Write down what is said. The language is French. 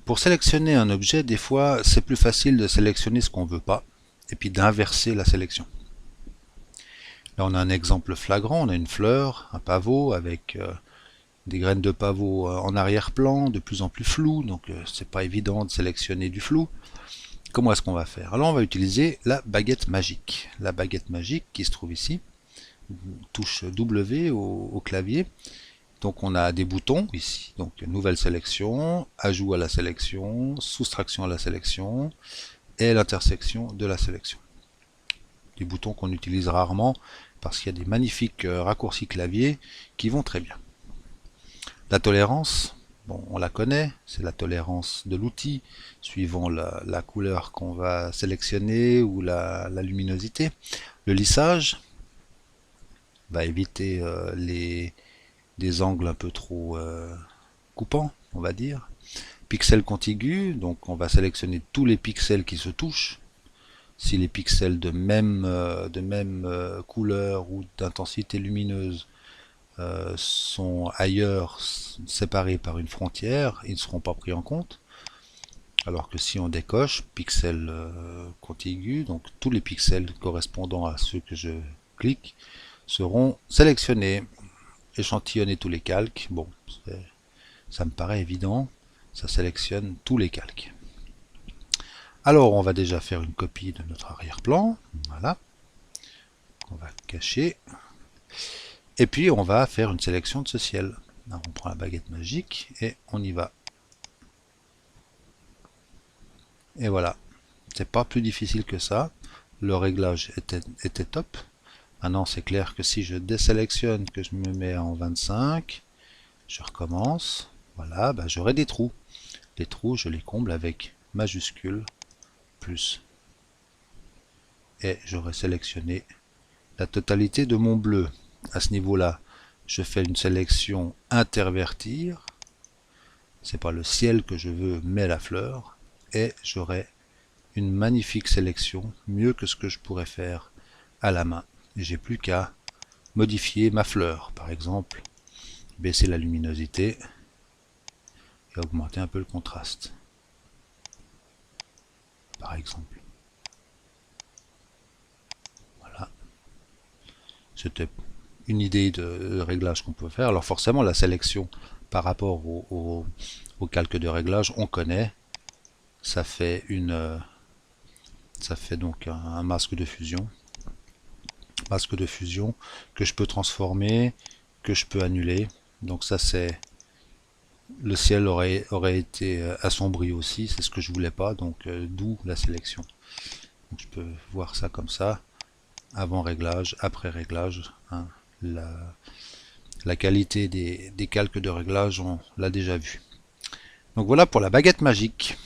Pour sélectionner un objet, des fois, c'est plus facile de sélectionner ce qu'on ne veut pas, et puis d'inverser la sélection. Là, on a un exemple flagrant, on a une fleur, un pavot, avec des graines de pavot en arrière-plan, de plus en plus flou, donc c'est pas évident de sélectionner du flou. Comment est-ce qu'on va faire? Alors on va utiliser la baguette magique. La baguette magique qui se trouve ici, touche W au clavier. Donc on a des boutons ici, donc nouvelle sélection, ajout à la sélection, soustraction à la sélection et l'intersection de la sélection. Des boutons qu'on utilise rarement parce qu'il y a des magnifiques raccourcis clavier qui vont très bien. La tolérance, bon, on la connaît, c'est la tolérance de l'outil suivant la couleur qu'on va sélectionner ou la luminosité. Le lissage va éviter des angles un peu trop coupants, on va dire. Pixel contigu, donc on va sélectionner tous les pixels qui se touchent. Si les pixels de même couleur ou d'intensité lumineuse sont ailleurs, séparés par une frontière, ils ne seront pas pris en compte. Alors que si on décoche pixel contigu, donc tous les pixels correspondant à ceux que je clique seront sélectionnés. Échantillonner tous les calques, bon, ça me paraît évident, ça sélectionne tous les calques. Alors on va déjà faire une copie de notre arrière-plan, voilà, on va cacher, et puis on va faire une sélection de ce ciel. Alors, on prend la baguette magique et on y va. Et voilà, c'est pas plus difficile que ça, le réglage était top. Maintenant c'est clair que si je désélectionne, que je me mets en 25, je recommence, voilà, ben, j'aurai des trous. Les trous, je les comble avec majuscule plus. Et j'aurai sélectionné la totalité de mon bleu. À ce niveau-là, je fais une sélection intervertir. C'est pas le ciel que je veux, mais la fleur. Et j'aurai une magnifique sélection, mieux que ce que je pourrais faire à la main. Et j'ai plus qu'à modifier ma fleur. Par exemple, baisser la luminosité et augmenter un peu le contraste. Par exemple. Voilà. C'était une idée de réglage qu'on peut faire. Alors forcément, la sélection par rapport au calque de réglage, on connaît. Ça fait donc un masque de fusion. Masque de fusion que je peux transformer, que je peux annuler. Donc ça c'est le ciel aurait été assombri aussi, c'est ce que je voulais pas, donc d'où la sélection. Donc, je peux voir ça comme ça, avant réglage, après réglage. Hein, la qualité des calques de réglage, on l'a déjà vu. Donc voilà pour la baguette magique.